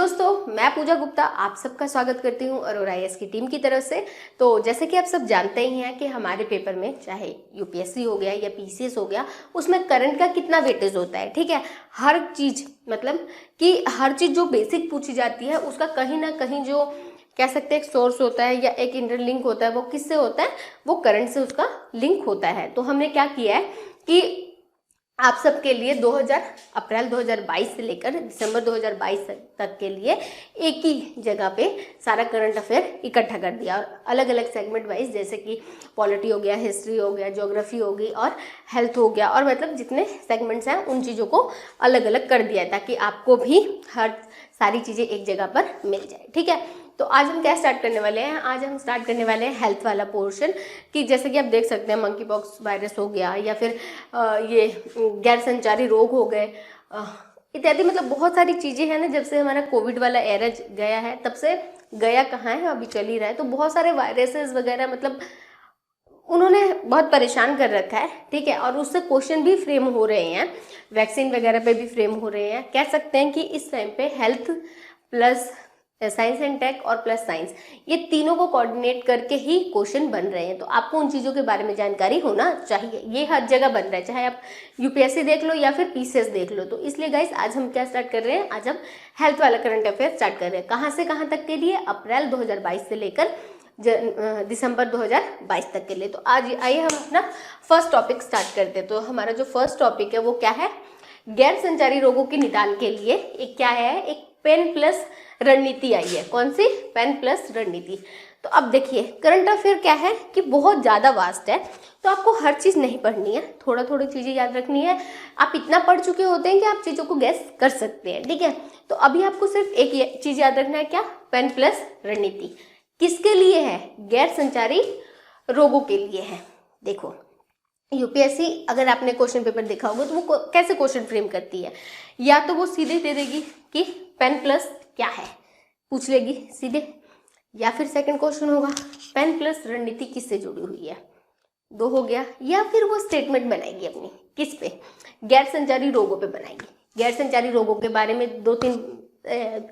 दोस्तों, मैं पूजा गुप्ता आप सबका स्वागत करती हूँ अरोरा आईएएस की टीम की तरफ से। तो जैसे कि आप सब जानते ही हैं कि हमारे पेपर में चाहे यूपीएससी हो गया या पीसीएस हो गया, उसमें करंट का कितना वेटेज होता है। ठीक है, हर चीज मतलब कि हर चीज जो बेसिक पूछी जाती है उसका कहीं ना कहीं जो कह सकते हैं एक सोर्स होता है या एक इंटरलिंक होता है। वो किससे होता है? वो करंट से उसका लिंक होता है। तो हमने क्या किया है कि आप सबके लिए अप्रैल 2022 से लेकर दिसंबर 2022 तक के लिए एक ही जगह पे सारा करंट अफेयर इकट्ठा कर दिया और अलग अलग सेगमेंट वाइज, जैसे कि पॉलिटी हो गया, हिस्ट्री हो गया, ज्योग्राफी हो गई और हेल्थ हो गया, और मतलब जितने सेगमेंट्स हैं उन चीज़ों को अलग अलग कर दिया है ताकि आपको भी हर सारी चीज़ें एक जगह पर मिल जाए। ठीक है, तो आज हम क्या स्टार्ट करने वाले हैं? आज हम स्टार्ट करने वाले हैं हेल्थ वाला पोर्शन, कि जैसे कि आप देख सकते हैं मंकी पॉक्स वायरस हो गया या फिर ये गैर संचारी रोग हो गए इत्यादि। मतलब बहुत सारी चीज़ें हैं ना, जब से हमारा कोविड वाला एरा गया है तब से गया कहाँ है, अभी चल ही रहा है। तो बहुत सारे वायरसेस वगैरह मतलब उन्होंने बहुत परेशान कर रखा है। ठीक है, और उससे क्वेश्चन भी फ्रेम हो रहे हैं, वैक्सीन वगैरह पे भी फ्रेम हो रहे हैं। कह सकते हैं कि इस टाइम पे health plus science and tech और प्लस साइंस, ये तीनों को कोऑर्डिनेट करके ही क्वेश्चन बन रहे हैं। तो आपको उन चीज़ों के बारे में जानकारी होना चाहिए। ये हर जगह बन रहा है, चाहे आप यूपीएससी देख लो या फिर पीसीएस देख लो। तो इसलिए गाइस आज हम क्या स्टार्ट कर रहे हैं? आज हम हेल्थ वाला करंट अफेयर स्टार्ट कर रहे हैं। कहाँ से कहाँ तक के लिए? अप्रैल 2022 से लेकर दिसंबर 2022 तक के लिए। तो आज आइए हम अपना फर्स्ट टॉपिक स्टार्ट करते हैं। तो हमारा जो फर्स्ट टॉपिक है वो क्या है? गैर संचारी रोगों के निदान के लिए एक क्या है, एक पेन प्लस रणनीति आई है। कौन सी? पेन प्लस रणनीति। तो अब देखिए करंट अफेयर क्या है कि बहुत ज़्यादा वास्ट है, तो आपको हर चीज़ नहीं पढ़नी है, थोड़ा थोड़ी चीज़ें याद रखनी है। आप इतना पढ़ चुके होते हैं कि आप चीज़ों को गैस कर सकते हैं। ठीक है, तो अभी आपको सिर्फ एक चीज़ याद रखना है, क्या? पेन प्लस रणनीति किसके लिए है? गैर संचारी रोगों के लिए है। देखो यूपीएससी अगर आपने क्वेश्चन पेपर देखा होगा तो वो कैसे क्वेश्चन फ्रेम करती है, या तो वो सीधे दे देगी कि पेन प्लस क्या है, पूछ लेगी सीधे, या फिर सेकंड क्वेश्चन होगा पेन प्लस रणनीति किससे जुड़ी हुई है, दो हो गया, या फिर वो स्टेटमेंट बनाएगी अपनी किस पे? गैर संचारी रोगों पे बनाएगी। गैर संचारी रोगों के बारे में दो तीन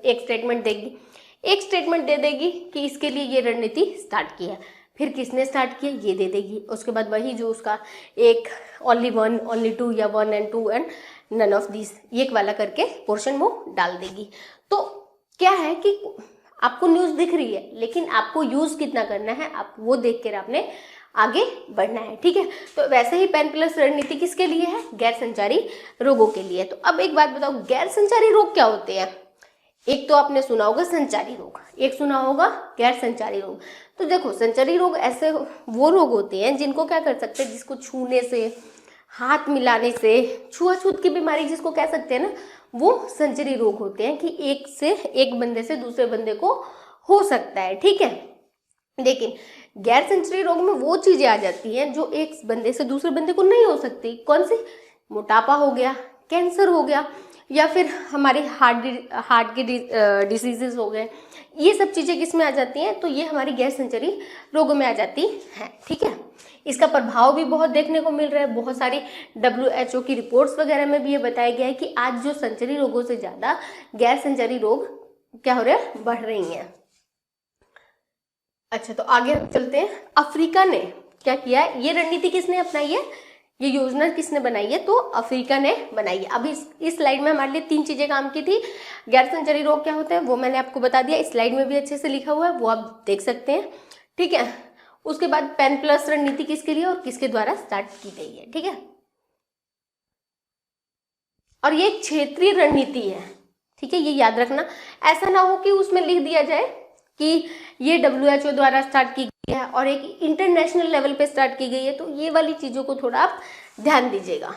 एक स्टेटमेंट देगी, एक स्टेटमेंट दे देगी कि इसके लिए ये रणनीति स्टार्ट की है, फिर किसने स्टार्ट किया ये दे देगी। उसके बाद वही जो उसका एक ओनली वन, ओनली टू या one and two and none of this, ये वाला करके पोर्शन वो डाल देगी। तो क्या है कि आपको न्यूज़ दिख रही है, लेकिन आपको यूज़ कितना करना है आप वो देख कर आपने आगे बढ़ना है। ठीक है, तो वैसे ही पेन प्लस रणनीति किसके लिए है? गैर संचारी रोगों के लिए। तो अब एक बात बताओ, गैर संचारी रोग क्या होते हैं? एक तो आपने सुना होगा संचारी रोग, एक सुना होगा गैर संचारी रोग। तो देखो संचारी रोग ऐसे वो रोग होते हैं जिनको क्या कर सकते हैं, जिसको छूने से, हाथ मिलाने से, छुआछूत की बीमारी जिसको कह सकते हैं ना, वो संचारी रोग होते हैं कि एक बंदे से दूसरे बंदे को हो सकता है। ठीक है, लेकिन गैर संचारी रोग में वो चीजें आ जाती हैं जो एक बंदे से दूसरे बंदे को नहीं हो सकती। कौन सी? मोटापा हो गया, कैंसर हो गया, या फिर हमारे हार्ट के डिसीजेस हो गए। ये सब चीज़ें किस में आ जाती हैं? तो ये हमारी गैर संचारी रोगों में आ जाती हैं। ठीक है, इसका प्रभाव भी बहुत देखने को मिल रहा है। बहुत सारी WHO की रिपोर्ट्स वगैरह में भी ये बताया गया है कि आज जो संचारी रोगों से ज़्यादा गैर संचारी रोग क्या हो रहे हैं? बढ़ रही हैं। अच्छा, तो आगे हम चलते हैं। अफ्रीका ने क्या किया है? ये रणनीति किसने अपनाई है? ये योजना किसने बनाई है? तो अफ्रीका ने बनाई है। अभी इस स्लाइड में हमारे लिए तीन चीजें काम की थी। गैर संचारी रोग क्या होते हैं वो मैंने आपको बता दिया, इस स्लाइड में भी अच्छे से लिखा हुआ है, वो आप देख सकते हैं। ठीक है, उसके बाद पेन प्लस रणनीति किसके लिए और किसके द्वारा स्टार्ट की गई है। ठीक है, और ये एक क्षेत्रीय रणनीति है। ठीक है, ये याद रखना, ऐसा ना हो कि उसमें लिख दिया जाए कि ये WHO द्वारा स्टार्ट की गई है और एक इंटरनेशनल लेवल पे स्टार्ट की गई है। तो ये वाली चीजों को थोड़ा आप ध्यान दीजिएगा।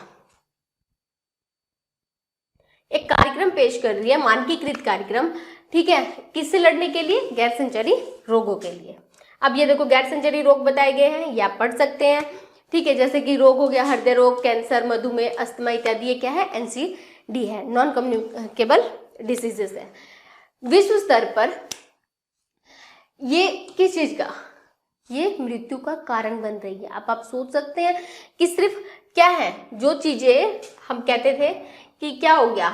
एक कार्यक्रम पेश कर रही है, मानकीकृत कार्यक्रम। ठीक है, किससे लड़ने के लिए? गैर संचारी रोगों के लिए। अब ये देखो गैर संचारी रोग बताए गए हैं, ये आप पढ़ सकते हैं। ठीक है, जैसे कि रोग हो गया हृदय रोग, कैंसर, मधुमेह, अस्थमा इत्यादि। ये क्या है? NCD है, नॉन कम्युनिकेबल डिसीजेस है। विश्व स्तर पर ये किस चीज का? ये मृत्यु का कारण बन रही है। आप सोच सकते हैं कि सिर्फ क्या है, जो चीजें हम कहते थे कि क्या हो गया,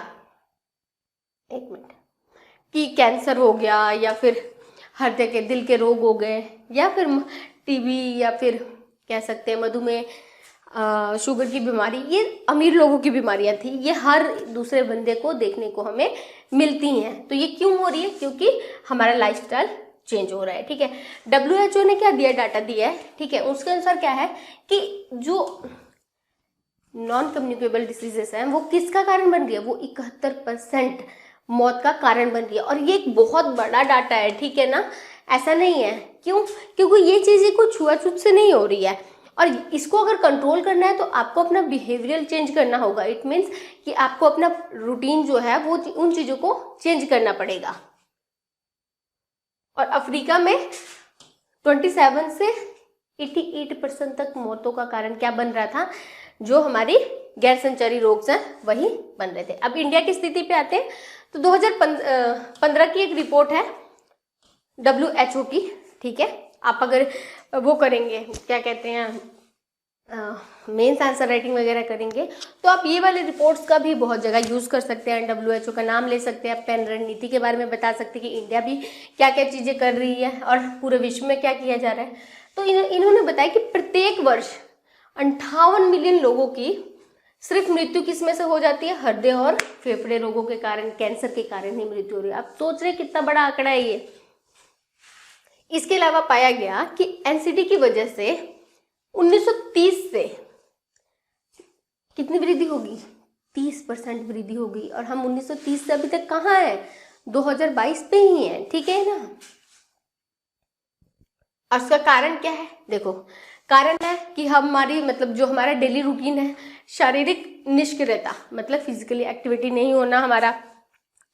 एक मिनट, कि कैंसर हो गया या फिर हृदय के दिल के रोग हो गए या फिर टीबी या फिर कह सकते हैं मधुमेह, शुगर की बीमारी, ये अमीर लोगों की बीमारियां थी, ये हर दूसरे बंदे को देखने को हमें मिलती हैं। तो ये क्यों हो रही है? क्योंकि हमारा लाइफस्टाइल चेंज हो रहा है। ठीक है, WHO ने क्या दिया, डाटा दिया है। ठीक है, उसके अनुसार क्या है कि जो नॉन कम्युनिकेबल डिसीजेस हैं वो किसका कारण बन रही है? वो 71% मौत का कारण बन रही है। और ये एक बहुत बड़ा डाटा है। ठीक है ना, ऐसा नहीं है। क्यों? क्योंकि ये चीजें कुछ छुआछूत से नहीं हो रही है, और इसको अगर कंट्रोल करना है तो आपको अपना बिहेवियरल चेंज करना होगा। इट मीन्स कि आपको अपना रूटीन जो है वो उन चीजों को चेंज करना पड़ेगा। और अफ्रीका में 27 से 88% तक मौतों का कारण क्या बन रहा था? जो हमारी गैर संचारी रोग हैं वही बन रहे थे। अब इंडिया की स्थिति पे आते हैं तो 2015 की एक रिपोर्ट है WHO की। ठीक है, आप अगर वो करेंगे, क्या कहते हैं, मेंस आंसर राइटिंग वगैरह करेंगे तो आप ये वाले रिपोर्ट्स का भी बहुत जगह यूज़ कर सकते हैं। WHO का नाम ले सकते हैं, पेन रणनीति के बारे में बता सकते हैं कि इंडिया भी क्या क्या चीज़ें कर रही है और पूरे विश्व में क्या किया जा रहा है। तो इन्होंने बताया कि प्रत्येक वर्ष 58 मिलियन लोगों की सिर्फ मृत्यु किस में से हो जाती है? हृदय और फेफड़े रोगों के कारण, कैंसर के कारण ही मृत्यु हो रही है। आप सोच रहे कितना बड़ा आंकड़ा है ये। इसके अलावा पाया गया कि एनसीडी की वजह से 1930 से कितनी वृद्धि होगी? 30% वृद्धि होगी। और हम 1930 से अभी तक कहाँ है? 2022 पे ही है। ठीक है ना। और उसका कारण क्या है? देखो, कारण है कि हमारी मतलब जो हमारा डेली रूटीन है, शारीरिक निष्क्रियता मतलब फिजिकली एक्टिविटी नहीं होना, हमारा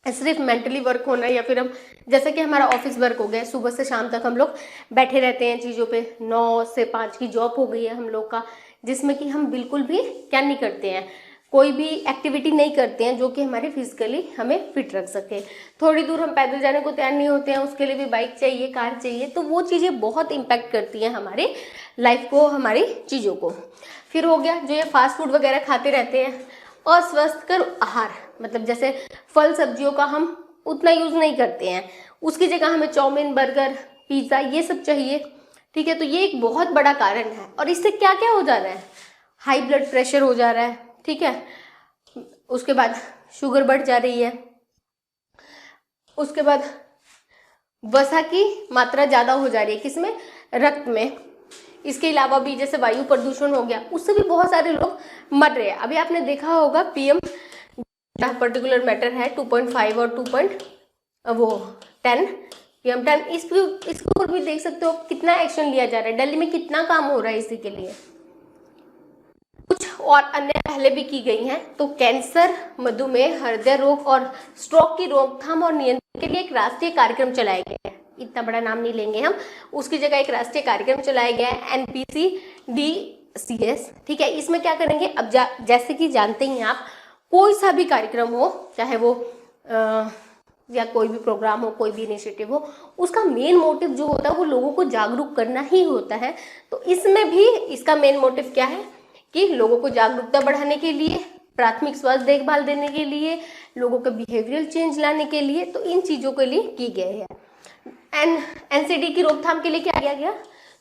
सिर्फ मेंटली वर्क होना, या फिर हम जैसे कि हमारा ऑफिस वर्क हो गया, सुबह से शाम तक हम लोग बैठे रहते हैं चीज़ों पे। 9 से 5 की जॉब हो गई है हम लोग का, जिसमें कि हम बिल्कुल भी क्या नहीं करते हैं, कोई भी एक्टिविटी नहीं करते हैं जो कि हमारे फिजिकली हमें फिट रख सके। थोड़ी दूर हम पैदल जाने को तैयार नहीं होते हैं, उसके लिए भी बाइक चाहिए, कार चाहिए। तो वो चीज़ें बहुत इम्पैक्ट करती हैं हमारे लाइफ को, हमारी चीज़ों को। फिर हो गया जो ये फास्ट फूड वगैरह खाते रहते हैं, अस्वस्थकर आहार मतलब जैसे फल सब्जियों का हम उतना यूज़ नहीं करते हैं, उसकी जगह हमें चाउमीन, बर्गर, पिज़्ज़ा ये सब चाहिए। ठीक है, तो ये एक बहुत बड़ा कारण है। और इससे क्या क्या हो जा रहा है? हाई ब्लड प्रेशर हो जा रहा है। ठीक है, उसके बाद शुगर बढ़ जा रही है, उसके बाद वसा की मात्रा ज़्यादा हो जा रही है, किसमें? रक्त में। इसके अलावा भी जैसे वायु प्रदूषण हो गया, उससे भी बहुत सारे लोग मर रहे हैं। अभी आपने देखा होगा PM पर्टिकुलर मैटर है 2.5 और 2.10 PM10, इसके ऊपर भी देख सकते हो कितना एक्शन लिया जा रहा है। दिल्ली में कितना काम हो रहा है इसी के लिए। कुछ और अन्य पहले भी की गई हैं। तो कैंसर, मधुमेह, हृदय रोग और स्ट्रोक की रोकथाम और नियंत्रण के लिए एक राष्ट्रीय कार्यक्रम चलाया गया है। इतना बड़ा नाम नहीं लेंगे हम, उसकी जगह एक राष्ट्रीय कार्यक्रम चलाया गया है NPCDCS। ठीक है, इसमें क्या करेंगे? अब जैसे कि जानते ही हैं आप, कोई सा भी कार्यक्रम हो, चाहे वो या कोई भी प्रोग्राम हो, कोई भी इनिशिएटिव हो, उसका मेन मोटिव जो होता है वो लोगों को जागरूक करना ही होता है। तो इसमें भी इसका मेन मोटिव क्या है कि लोगों को जागरूकता बढ़ाने के लिए, प्राथमिक स्वास्थ्य देखभाल देने के लिए, लोगों का बिहेवियरल चेंज लाने के लिए, तो इन चीज़ों के लिए की गई है। NCD की रोकथाम के लिए क्या किया गया?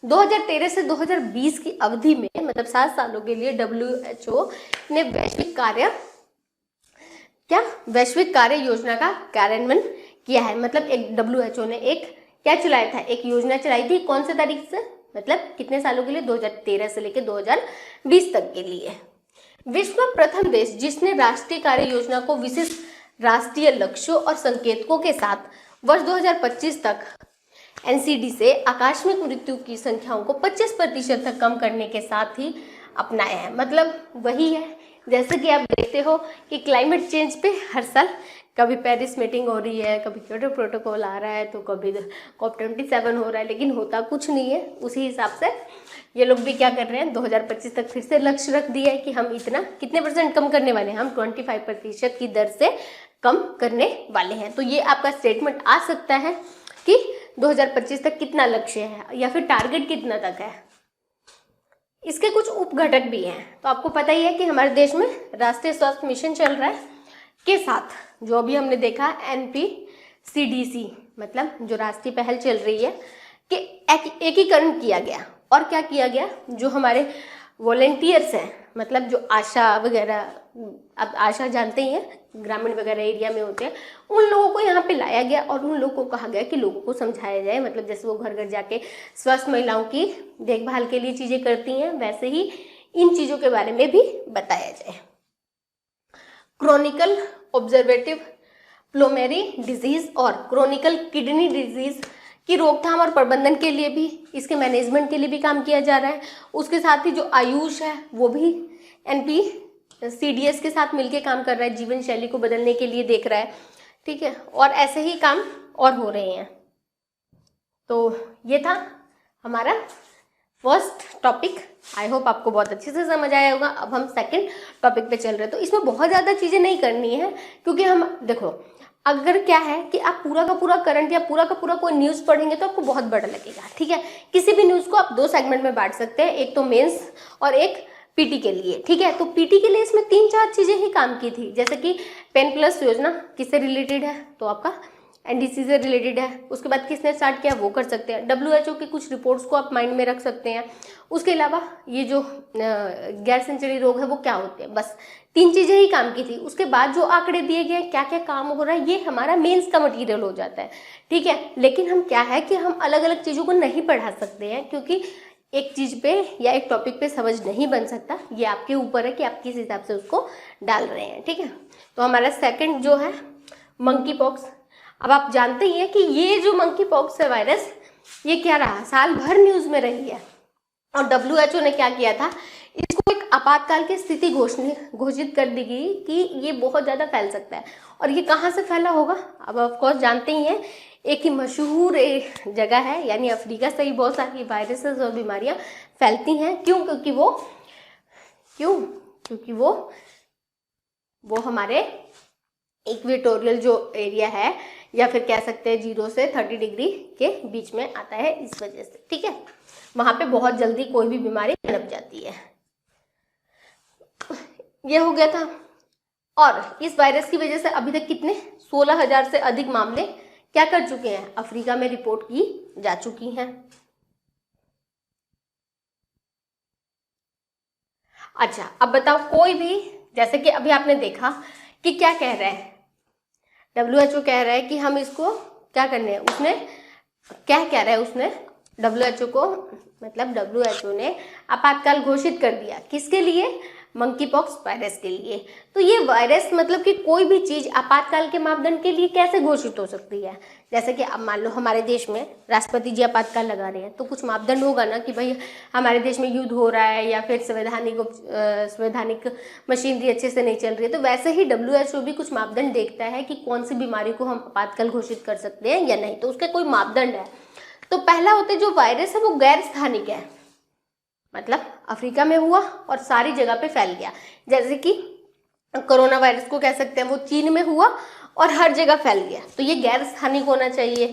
2013 से 2020 की अवधि में मतलब 7 सालों के लिए WHO ने वैश्विक कार्य योजना का कार्यान्वयन किया है। मतलब एक WHO ने एक क्या चलाया था? एक योजना चलाई थी। कौन से तारीख से? मतलब कितने सालों के लिए? 2013 से लेकर 2020 तक के लिए। विश्व में प्रथम देश जिसने राष्ट्रीय कार्य योजना को विशिष्ट राष्ट्रीय लक्ष्यों और संकेतकों के साथ वर्ष 2025 तक NCD से आकस्मिक मृत्यु की संख्याओं को 25% तक कम करने के साथ ही अपनाया है। मतलब वही है जैसे कि आप देखते हो कि क्लाइमेट चेंज पे हर साल कभी पेरिस मीटिंग हो रही है, कभी क्योटो प्रोटोकॉल आ रहा है, तो कभी COP27 हो रहा है, लेकिन होता कुछ नहीं है। उसी हिसाब से ये लोग भी क्या कर रहे हैं, 2025 तक फिर से लक्ष्य रख दिया है कि हम इतना कितने % कम करने वाले हैं? हम 25% की दर से कम करने वाले हैं। तो ये आपका स्टेटमेंट आ सकता है कि 2025 तक कितना लक्ष्य है या फिर टारगेट कितना तक है। इसके कुछ उपघटक भी हैं। तो आपको पता ही है कि हमारे देश में राष्ट्रीय स्वास्थ्य मिशन चल रहा है, के साथ जो अभी हमने देखा NP CDC मतलब जो राष्ट्रीय पहल चल रही है कि एकीकरण किया गया। और क्या किया गया, जो हमारे वॉलेंटियर्स हैं, मतलब जो आशा वगैरह, अब आशा जानते ही हैं ग्रामीण वगैरह एरिया में होते हैं, उन लोगों को यहाँ पे लाया गया और उन लोगों को कहा गया कि लोगों को समझाया जाए, मतलब जैसे वो घर घर जाके स्वस्थ महिलाओं की देखभाल के लिए चीज़ें करती हैं, वैसे ही इन चीज़ों के बारे में भी बताया जाए। क्रोनिकल ऑब्जर्वेटिव प्लोमेरी डिजीज और क्रोनिकल किडनी डिजीज की रोकथाम और प्रबंधन के लिए भी, इसके मैनेजमेंट के लिए भी काम किया जा रहा है। उसके साथ ही जो आयुष है वो भी NPCDS के साथ मिलकर काम कर रहा है, जीवन शैली को बदलने के लिए देख रहा है, ठीक है। और ऐसे ही काम और हो रहे हैं। तो ये था हमारा फर्स्ट टॉपिक। आई होप आपको बहुत अच्छे से समझ आया होगा। अब हम सेकंड टॉपिक पे चल रहे हैं। तो इसमें बहुत ज़्यादा चीज़ें नहीं करनी है, क्योंकि हम देखो, अगर क्या है कि आप पूरा का पूरा करंट या पूरा का पूरा कोई न्यूज़ पढ़ेंगे तो आपको बहुत बड़ा लगेगा, ठीक है। किसी भी न्यूज़ को आप 2 सेगमेंट में बांट सकते हैं, एक तो मेंस और एक पीटी के लिए, ठीक है। तो पीटी के लिए इसमें 3-4 चीज़ें ही काम की थी, जैसे कि पेन प्लस योजना किससे रिलेटेड है, तो आपका NDC से रिलेटेड है। उसके बाद किसने स्टार्ट किया वो कर सकते हैं। WHO की कुछ रिपोर्ट्स को आप माइंड में रख सकते हैं। उसके अलावा ये जो गैर संचारी रोग है वो क्या होते हैं, बस 3 चीज़ें ही काम की थी। उसके बाद जो आंकड़े दिए गए, क्या क्या काम हो रहा है, ये हमारा मेंस का मटीरियल हो जाता है, ठीक है। लेकिन हम क्या है कि हम अलग अलग चीज़ों को नहीं पढ़ा सकते हैं, क्योंकि एक चीज़ पे या एक टॉपिक पे समझ नहीं बन सकता। ये आपके ऊपर है कि आप किस हिसाब से उसको डाल रहे हैं, ठीक है। तो हमारा सेकंड जो है मंकी पॉक्स। अब आप जानते ही हैं कि ये जो मंकी पॉक्स है वायरस, ये क्या रहा, साल भर न्यूज़ में रही है। और WHO ने क्या किया था, इसको एक आपातकाल की स्थिति घोषित कर दी गई कि ये बहुत ज़्यादा फैल सकता है। और ये कहाँ से फैला होगा, अब ऑफकोर्स जानते ही हैं, एक ही मशहूर जगह है, यानी अफ्रीका से ही बहुत सारी वायरसेस और बीमारियां फैलती हैं। क्योंकि वो हमारे इक्वेटोरियल जो एरिया है, या फिर कह सकते हैं 0 से 30 डिग्री के बीच में आता है, इस वजह से, ठीक है। वहां पे बहुत जल्दी कोई भी बीमारी पनप जाती है। ये हो गया था। और इस वायरस की वजह से अभी तक कितने 16,000 से अधिक मामले क्या कर चुके हैं, अफ्रीका में रिपोर्ट की जा चुकी हैं। अच्छा, अब बताओ, कोई भी, जैसे कि अभी आपने देखा कि क्या कह रहा है, WHO कह रहा है कि हम इसको क्या करने हैं, उसने क्या कह रहा है, उसने WHO को, मतलब WHO ने आपातकाल घोषित कर दिया, किसके लिए, मंकी पॉक्स वायरस के लिए। तो ये वायरस, मतलब कि कोई भी चीज़ आपातकाल के मापदंड के लिए कैसे घोषित हो सकती है। जैसे कि अब मान लो हमारे देश में राष्ट्रपति जी आपातकाल लगा रहे हैं, तो कुछ मापदंड होगा ना कि भाई हमारे देश में युद्ध हो रहा है, या फिर संवैधानिक मशीनरी अच्छे से नहीं चल रही है। तो वैसे ही WHO भी कुछ मापदंड देखता है कि कौन सी बीमारी को हम आपातकाल घोषित कर सकते हैं या नहीं, तो उसके कोई मापदंड है। तो पहला होता है, जो वायरस है वो गैर स्थानिक है, मतलब अफ्रीका में हुआ और सारी जगह पे फैल गया। जैसे कि कोरोना वायरस को कह सकते हैं, वो चीन में हुआ और हर जगह फैल गया, तो ये गैर स्थानिक होना चाहिए,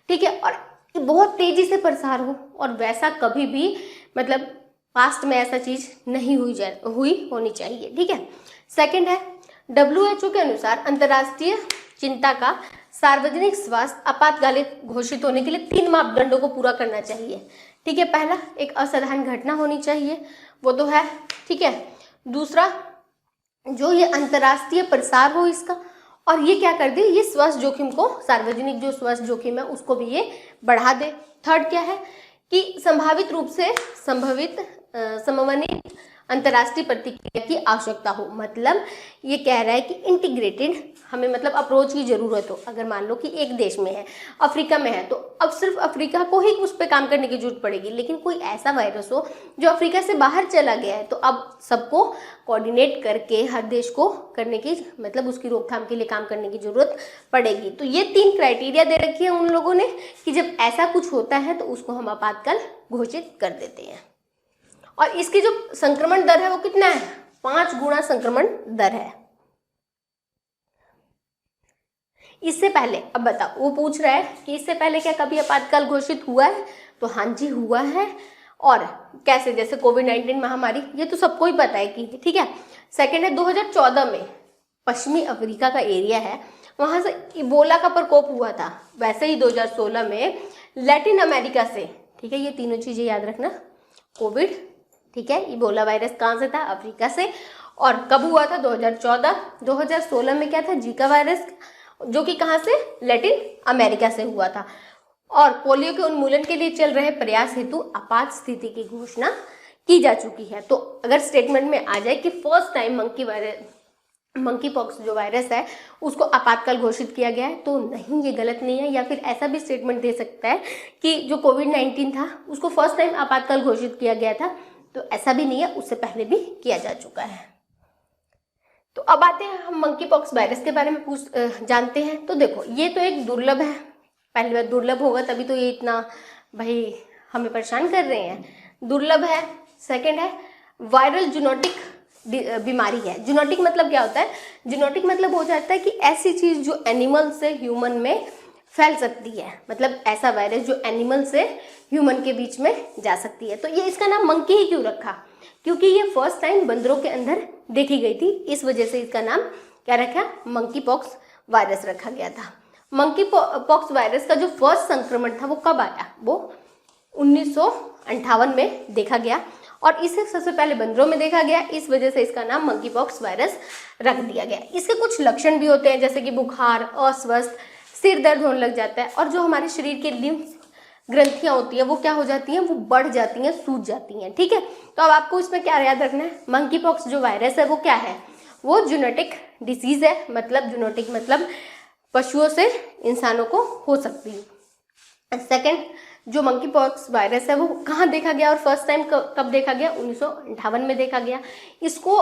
ठीक है। और बहुत तेजी से प्रसार हो, और वैसा कभी भी, मतलब पास्ट में ऐसा चीज नहीं हुई होनी चाहिए, ठीक है। सेकंड है, WHO के अनुसार अंतर्राष्ट्रीय चिंता का सार्वजनिक स्वास्थ्य आपातकालिक घोषित होने के लिए 3 मापदंडों को पूरा करना चाहिए, ठीक है। पहला, एक असाधारण घटना होनी चाहिए, वो तो है, ठीक है। दूसरा, जो ये अंतर्राष्ट्रीय प्रसार हो इसका, और ये क्या कर दे, ये स्वास्थ्य जोखिम को, सार्वजनिक जो स्वास्थ्य जोखिम है उसको भी ये बढ़ा दे। थर्ड क्या है कि संभावित रूप से समन्वित अंतर्राष्ट्रीय प्रतिक्रिया की आवश्यकता हो, मतलब ये कह रहा है कि इंटीग्रेटेड हमें, मतलब अप्रोच की जरूरत हो। अगर मान लो कि एक देश में है, अफ्रीका में है, तो अब सिर्फ अफ्रीका को ही उस पर काम करने की जरूरत पड़ेगी। लेकिन कोई ऐसा वायरस हो जो अफ्रीका से बाहर चला गया है, तो अब सबको कोऑर्डिनेट करके हर देश को करने की, मतलब उसकी रोकथाम के लिए काम करने की जरूरत पड़ेगी। तो ये 3 क्राइटेरिया दे रखी है उन लोगों ने कि जब ऐसा कुछ होता है तो उसको हम आपातकाल घोषित कर देते हैं। और इसकी जो संक्रमण दर है वो कितना है, 5 गुना संक्रमण दर है। इससे पहले, अब बताओ, वो पूछ रहा है कि इससे पहले क्या कभी आपातकाल घोषित हुआ है, तो हाँ जी हुआ है। और कैसे, जैसे कोविड-19 महामारी, ये तो सबको ही पता है कि, ठीक है। सेकंड है, 2014 में पश्चिमी अफ्रीका का एरिया है, वहां से इबोला का प्रकोप हुआ था, वैसे ही 2016 में लैटिन अमेरिका से, ठीक है, ये तीनों चीजें याद रखना, कोविड, ठीक है, इबोला वायरस कहाँ से था, अफ्रीका से, और कब हुआ था, 2014। 2016 में क्या था, जीका वायरस, जो कि कहाँ से, लैटिन अमेरिका से हुआ था। और पोलियो के उन्मूलन के लिए चल रहे प्रयास हेतु आपात स्थिति की घोषणा की जा चुकी है। तो अगर स्टेटमेंट में आ जाए कि फर्स्ट टाइम मंकी पॉक्स जो वायरस है उसको आपातकाल घोषित किया गया है, तो नहीं, ये गलत नहीं है। या फिर ऐसा भी स्टेटमेंट दे सकता है कि जो कोविड-19 था उसको फर्स्ट टाइम आपातकाल घोषित किया गया था, तो ऐसा भी नहीं है, उससे पहले भी किया जा चुका है। तो अब आते हैं हम मंकी पॉक्स वायरस के बारे में जानते हैं। तो देखो, ये तो एक दुर्लभ है, पहली बार दुर्लभ होगा तभी तो ये इतना भाई हमें परेशान कर रहे हैं, दुर्लभ है। सेकंड है वायरल जूनोटिक बीमारी है। जूनोटिक मतलब क्या होता है, जूनोटिक मतलब हो जाता है कि ऐसी चीज जो एनिमल से ह्यूमन में फैल सकती है, मतलब ऐसा वायरस जो एनिमल से ह्यूमन के बीच में जा सकती है। तो ये इसका नाम मंकी ही क्यों रखा, क्योंकि ये फर्स्ट टाइम बंदरों के अंदर देखी गई थी, इस वजह से इसका नाम क्या रखा, मंकी पॉक्स वायरस रखा गया था। मंकी पॉक्स वायरस का जो फर्स्ट संक्रमण था वो कब आया, वो 1958 में देखा गया, और इसे सबसे पहले बंदरों में देखा गया, इस वजह से इसका नाम मंकी पॉक्स वायरस रख दिया गया। इसके कुछ लक्षण भी होते हैं, जैसे कि बुखार, अस्वस्थ, सिर दर्द होने लग जाता है, और जो हमारे शरीर के लिम्फ ग्रंथियां होती हैं वो क्या हो जाती हैं, वो बढ़ जाती हैं, सूज जाती हैं, ठीक है। तो अब आपको इसमें क्या याद रखना है, मंकी पॉक्स जो वायरस है वो क्या है, वो जूनोटिक डिसीज है, मतलब जूनोटिक मतलब पशुओं से इंसानों को हो सकती है। सेकेंड, जो मंकी पॉक्स वायरस है वो कहाँ देखा गया और फर्स्ट टाइम कब देखा गया, 1958 में देखा गया। इसको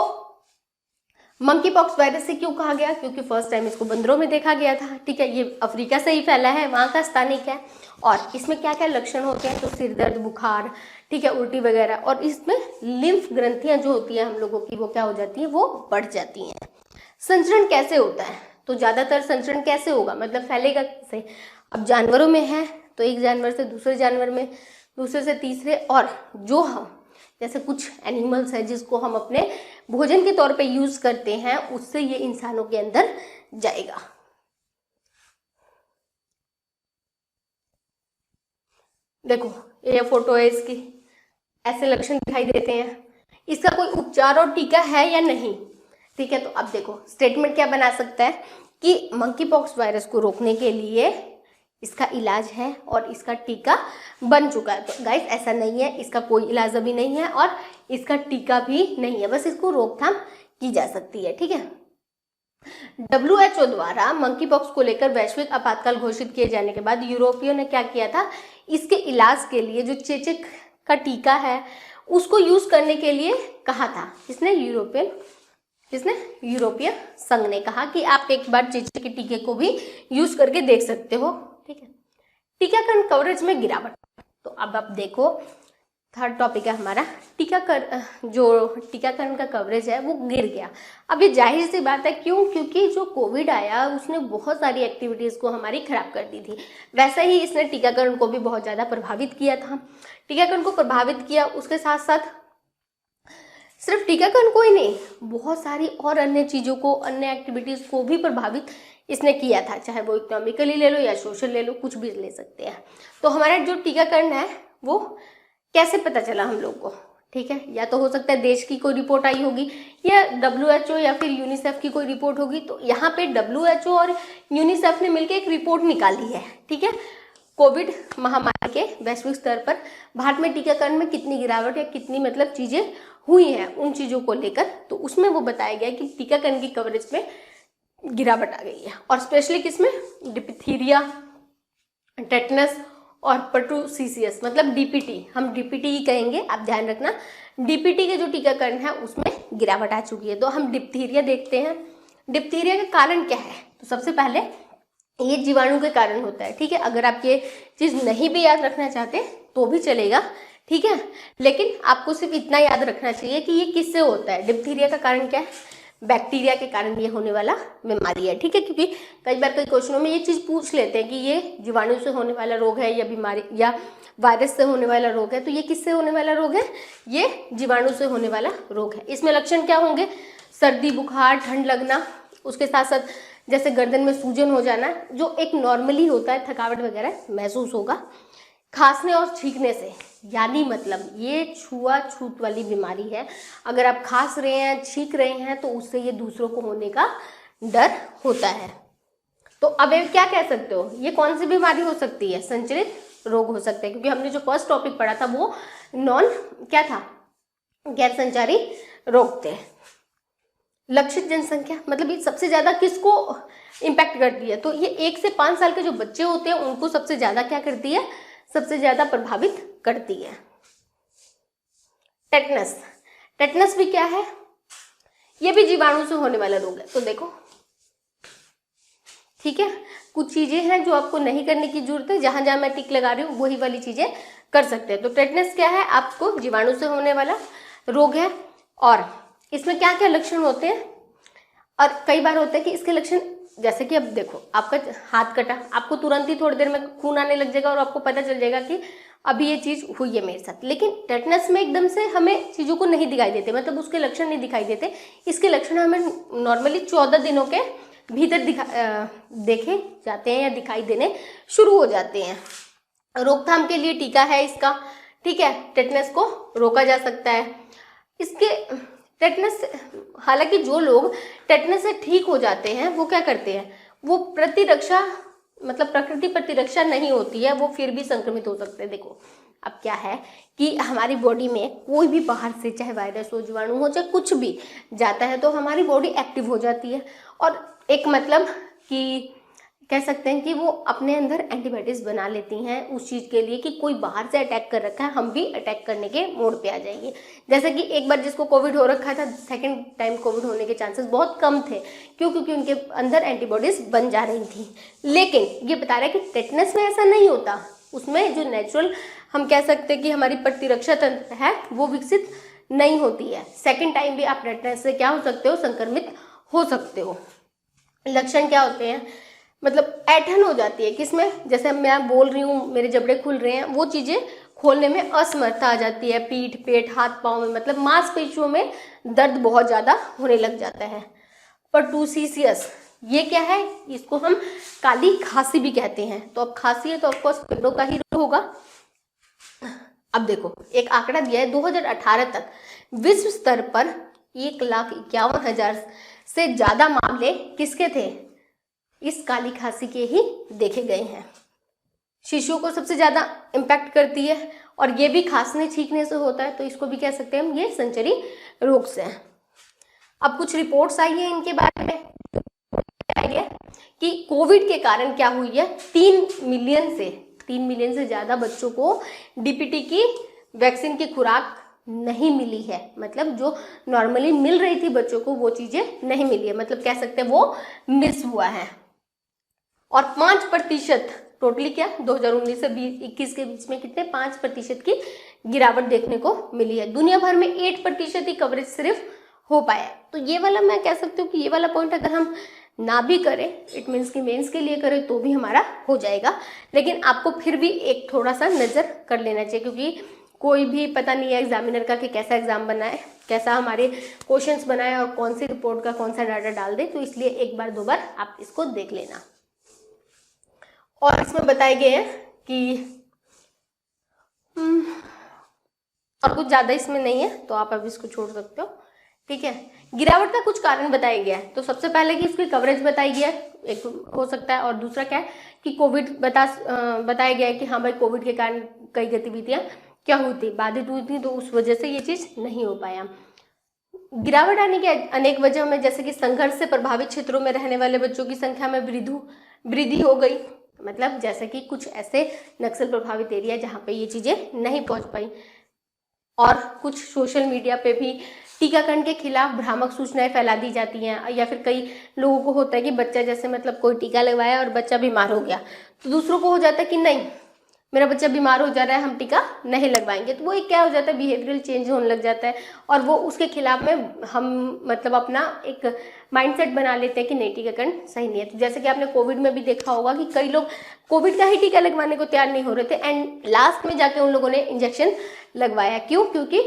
मंकी पॉक्स वायरस से क्यों कहा गया, क्योंकि फर्स्ट टाइम इसको बंदरों में देखा गया था, ठीक है, ये अफ्रीका से ही फैला है, वहाँ का स्थानिक है। और इसमें क्या क्या लक्षण होते हैं, तो सिर दर्द, बुखार, ठीक है, उल्टी वगैरह, और इसमें लिम्फ ग्रंथियां जो होती हैं हम लोगों की वो क्या हो जाती हैं, वो बढ़ जाती हैं। संचरण कैसे होता है, तो ज़्यादातर संचरण कैसे होगा, मतलब फैलेगा कैसे, अब जानवरों में है तो एक जानवर से दूसरे जानवर में, दूसरे से तीसरे, और जो हम जैसे कुछ एनिमल्स है जिसको हम अपने भोजन के तौर पे यूज करते हैं, उससे ये इंसानों के अंदर जाएगा। देखो ये फोटो है इसकी, ऐसे लक्षण दिखाई देते हैं। इसका कोई उपचार और टीका है या नहीं, ठीक है। तो अब देखो स्टेटमेंट क्या बना सकता है कि मंकी पॉक्स वायरस को रोकने के लिए इसका इलाज है और इसका टीका बन चुका है। तो गाइस ऐसा नहीं है, इसका कोई इलाज अभी नहीं है और इसका टीका भी नहीं है, बस इसको रोकथाम की जा सकती है, ठीक है। WHO द्वारा मंकी पॉक्स को लेकर वैश्विक आपातकाल घोषित किए जाने के बाद यूरोपियों ने क्या किया था, इसके इलाज के लिए जो चेचक का टीका है उसको यूज करने के लिए कहा था। यूरोपीय संघ ने कहा कि आप एक बार चेचक के टीके को भी यूज करके देख सकते हो, ठीक है। टीकाकरण कवरेज में गिरावट, तो अब आप देखो थर्ड टॉपिक है हमारा टीकाकरण का कवरेज है वो गिर गया। अब ये जाहिर सी बात है, क्यों, क्योंकि जो कोविड आया उसने बहुत सारी एक्टिविटीज़ को हमारी खराब कर दी थी, वैसे ही इसने टीकाकरण को भी बहुत ज़्यादा प्रभावित किया था। टीकाकरण को प्रभावित किया, उसके साथ साथ सिर्फ टीकाकरण को ही नहीं, बहुत सारी और अन्य चीज़ों को, अन्य एक्टिविटीज़ को भी प्रभावित इसने किया था, चाहे वो इकोनॉमिकली ले लो या सोशल ले लो, कुछ भी ले सकते हैं। तो हमारा जो टीकाकरण है वो कैसे पता चला हम लोग को, ठीक है, या तो हो सकता है देश की कोई रिपोर्ट आई होगी या WHO या फिर यूनिसेफ की कोई रिपोर्ट होगी। तो यहाँ पे WHO और यूनिसेफ ने मिलकर एक रिपोर्ट निकाली है, ठीक है, कोविड महामारी के वैश्विक स्तर पर भारत में टीकाकरण में कितनी गिरावट या कितनी मतलब चीजें हुई हैं उन चीजों को लेकर। तो उसमें वो बताया गया कि टीकाकरण की कवरेज में गिरावट आ गई है, और स्पेशली किसमें, डिप्थीरिया, टेटनस और पर्टूसिसियस, मतलब DPT, हम DPT ही कहेंगे, आप ध्यान रखना। DPT के जो टीकाकरण है उसमें गिरावट आ चुकी है। तो हम डिप्थीरिया देखते हैं, डिप्थीरिया का कारण क्या है, तो सबसे पहले ये जीवाणु के कारण होता है, ठीक है। अगर आप ये चीज नहीं भी याद रखना चाहते तो भी चलेगा, ठीक है, लेकिन आपको सिर्फ इतना याद रखना चाहिए कि ये किससे होता है। डिप्थीरिया का कारण क्या है, बैक्टीरिया के कारण ये होने वाला बीमारी है, ठीक है, क्योंकि कई बार कई क्वेश्चनों में ये चीज पूछ लेते हैं कि ये जीवाणु से होने वाला रोग है या बीमारी या वायरस से होने वाला रोग है। तो ये किससे होने वाला रोग है, ये जीवाणु से होने वाला रोग है। इसमें लक्षण क्या होंगे, सर्दी, बुखार, ठंड लगना, उसके साथ साथ जैसे गर्दन में सूजन हो जाना, जो एक नॉर्मली होता है, थकावट वगैरह महसूस होगा। खांसने और छींकने से, यानी मतलब ये छुआछूत वाली बीमारी है। अगर आप खांस रहे हैं, छींक रहे हैं, तो उससे ये दूसरों को होने का डर होता है। तो अब ये क्या कह सकते हो, ये कौन सी बीमारी हो सकती है? संचरित रोग हो सकते हैं, क्योंकि हमने जो फर्स्ट टॉपिक पढ़ा था वो क्या था, गैर संचारी रोग थे। लक्षित जनसंख्या, मतलब ये सबसे ज्यादा किसको इम्पैक्ट करती है? तो ये 1 से 5 साल के जो बच्चे होते हैं उनको सबसे ज्यादा क्या करती है, सबसे ज्यादा प्रभावित करती है। टेटनस, टेटनस भी क्या है? ये भी जीवाणु से होने वाला रोग है। तो देखो, ठीक है, कुछ चीजें हैं जो आपको नहीं करने की जरूरत है, जहां जहां मैं टिक लगा रही हूँ वही वाली चीजें कर सकते हैं। तो टेटनस क्या है? आपको जीवाणु से होने वाला रोग है। और इसमें क्या क्या लक्षण होते हैं? और कई बार होता है कि इसके लक्षण, जैसे कि अब देखो, आपका हाथ कटा, आपको तुरंत ही थोड़ी देर में खून आने लग जाएगा और आपको पता चल जाएगा कि अभी ये चीज हुई है मेरे साथ। लेकिन टेटनस में एकदम से हमें चीजों को नहीं दिखाई देते, मतलब उसके लक्षण नहीं दिखाई देते। इसके लक्षण हमें नॉर्मली 14 दिनों के भीतर देखे जाते हैं या दिखाई देने शुरू हो जाते हैं। रोकथाम के लिए टीका है इसका, ठीक है, टेटनस को रोका जा सकता है। इसके टेटनस, हालांकि जो लोग टेटनस से ठीक हो जाते हैं वो क्या करते हैं, वो प्रतिरक्षा, मतलब प्रकृति प्रतिरक्षा नहीं होती है, वो फिर भी संक्रमित हो सकते हैं। देखो अब क्या है कि हमारी बॉडी में कोई भी बाहर से, चाहे वायरस हो, जीवाणु हो, चाहे कुछ भी जाता है, तो हमारी बॉडी एक्टिव हो जाती है। और एक मतलब कि कह सकते हैं कि वो अपने अंदर एंटीबॉडीज बना लेती हैं उस चीज़ के लिए कि कोई बाहर से अटैक कर रखा है, हम भी अटैक करने के मोड पे आ जाएंगे। जैसे कि एक बार जिसको कोविड हो रखा था, सेकंड टाइम कोविड होने के चांसेस बहुत कम थे। क्यों? क्योंकि उनके अंदर एंटीबॉडीज बन जा रही थी। लेकिन ये बता रहा है कि टेटनस में ऐसा नहीं होता, उसमें जो नेचुरल हम कह सकते हैं कि हमारी प्रतिरक्षा तंत्र है वो विकसित नहीं होती है। सेकेंड टाइम भी आप टेटनस से क्या हो सकते हो, संक्रमित हो सकते हो। लक्षण क्या होते हैं, मतलब ऐंठन हो जाती है किसमें, जैसे मैं बोल रही हूँ मेरे जबड़े खुल रहे हैं, वो चीजें खोलने में असमर्थता आ जाती है। पीठ, पेट, हाथ पाँव में, मतलब मांसपेशियों में दर्द बहुत ज्यादा होने लग जाता है। पर्टूसियस, ये क्या है, इसको हम काली खांसी भी कहते हैं। तो अब खांसी है तो ऑफकोर्स पेड़ों का ही रोग होगा। अब देखो एक आंकड़ा दिया है, 2018 तक विश्व स्तर पर 1,51,000 से ज्यादा मामले किसके थे, इस काली खांसी के ही देखे गए हैं। शिशुओं को सबसे ज्यादा इम्पैक्ट करती है और ये भी खांसने छींकने से होता है, तो इसको भी कह सकते हैं हम ये संचरी रोग से है। अब कुछ रिपोर्ट्स आई है इनके बारे में कि कोविड के कारण क्या हुई है, 3 मिलियन से ज्यादा बच्चों को डीपीटी की वैक्सीन की खुराक नहीं मिली है। मतलब जो नॉर्मली मिल रही थी बच्चों को वो चीजें नहीं मिली है, मतलब कह सकते हैं वो मिस हुआ है। और 5% टोटली क्या 2019 से 21 के बीच में कितने 5% की गिरावट देखने को मिली है। दुनिया भर में 8% ही कवरेज सिर्फ हो पाया। तो ये वाला मैं कह सकती हूँ कि ये वाला पॉइंट अगर हम ना भी करें, इट मीन्स कि मेंस के लिए करें तो भी हमारा हो जाएगा। लेकिन आपको फिर भी एक थोड़ा सा नजर कर लेना चाहिए, क्योंकि कोई भी पता नहीं है एग्जामिनर का कि कैसा एग्जाम बनाए, कैसा हमारे क्वेश्चंस बनाए और कौन सी रिपोर्ट का कौन सा डाटा डाल दे। तो इसलिए एक बार 2 बार आप इसको देख लेना। और इसमें बताए गए हैं कि और कुछ ज्यादा इसमें नहीं है, तो आप अब इसको छोड़ सकते हो, ठीक है। गिरावट का कुछ कारण बताया गया है। तो सबसे पहले कि इसकी कवरेज बताई गया है, एक हो सकता है, और दूसरा क्या है कि कोविड बताया गया है कि हाँ भाई कोविड के कारण कई गतिविधियां क्या हुई थी, बाधित हुई थी, तो उस वजह से ये चीज नहीं हो पाया। गिरावट आने की अनेक वजह में, जैसे कि संघर्ष से प्रभावित क्षेत्रों में रहने वाले बच्चों की संख्या में वृद्धि हो गई। मतलब जैसे कि कुछ ऐसे नक्सल प्रभावित एरिया जहाँ पे ये चीजें नहीं पहुंच पाई। और कुछ सोशल मीडिया पे भी टीकाकरण के खिलाफ भ्रामक सूचनाएं फैला दी जाती हैं, या फिर कई लोगों को होता है कि बच्चा जैसे मतलब कोई टीका लगवाया और बच्चा बीमार हो गया, तो दूसरों को हो जाता है कि नहीं मेरा बच्चा बीमार हो जा रहा है, हम टीका नहीं लगवाएंगे। तो वो एक क्या हो जाता है, बिहेवियरल चेंज होने लग जाता है, और वो उसके खिलाफ में हम मतलब अपना एक माइंडसेट बना लेते हैं कि नहीं टीकाकरण सही नहीं है। तो जैसे कि आपने कोविड में भी देखा होगा कि कई लोग कोविड का ही टीका लगवाने को तैयार नहीं हो रहे थे, एंड लास्ट में जाके उन लोगों ने इंजेक्शन लगवाया। क्यों? क्योंकि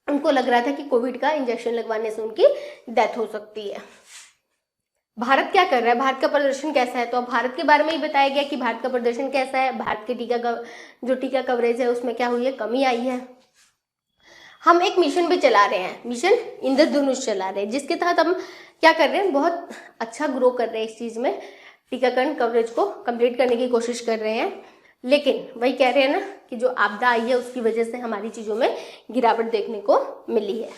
उनको लग रहा था कि कोविड का इंजेक्शन लगवाने से उनकी डेथ हो सकती है। भारत क्या कर रहा है, भारत का प्रदर्शन कैसा है, तो अब भारत के बारे में ही बताया गया कि भारत का प्रदर्शन कैसा है। भारत के जो टीका कवरेज है उसमें क्या हुई है, कमी आई है। हम एक मिशन भी चला रहे हैं, मिशन इंद्रधनुष चला रहे हैं, जिसके तहत हम क्या कर रहे हैं, बहुत अच्छा ग्रो कर रहे हैं इस चीज में, टीकाकरण कवरेज को कंप्लीट करने की कोशिश कर रहे हैं। लेकिन वही कह रहे हैं ना कि जो आपदा आई है उसकी वजह से हमारी चीजों में गिरावट देखने को मिली है।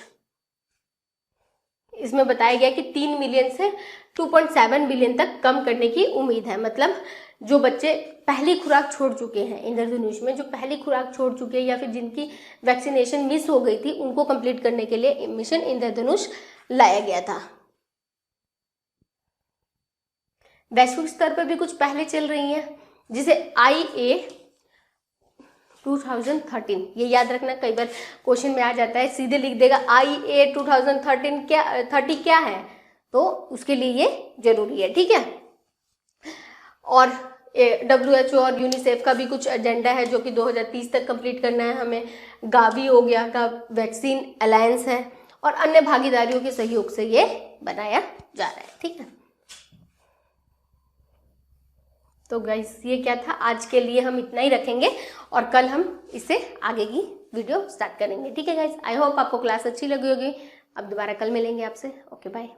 इसमें बताया गया कि 3 मिलियन से 2.7 बिलियन तक कम करने की उम्मीद है। मतलब जो बच्चे पहली खुराक छोड़ चुके हैं इंद्रधनुष में, जो पहली खुराक छोड़ चुके हैं या फिर जिनकी वैक्सीनेशन मिस हो गई थी, उनको कंप्लीट करने के लिए मिशन इंद्रधनुष लाया गया था। वैश्विक स्तर पर भी कुछ पहले चल रही हैं, जिसे IA 2013, ये याद रखना, कई बार क्वेश्चन में आ जाता है, सीधे लिख देगा IA 2013 क्या है, तो उसके लिए ये जरूरी है, ठीक है। और WHO और यूनिसेफ का भी कुछ एजेंडा है जो कि 2030 तक कंप्लीट करना है हमें। गावी हो गया का वैक्सीन अलायंस है, और अन्य भागीदारियों के सहयोग से ये बनाया जा रहा है, ठीक है। तो गाइस ये क्या था, आज के लिए हम इतना ही रखेंगे और कल हम इससे आगे की वीडियो स्टार्ट करेंगे, ठीक है गाइस। आई होप आपको क्लास अच्छी लगी होगी। अब दोबारा कल मिलेंगे आपसे। Okay bye.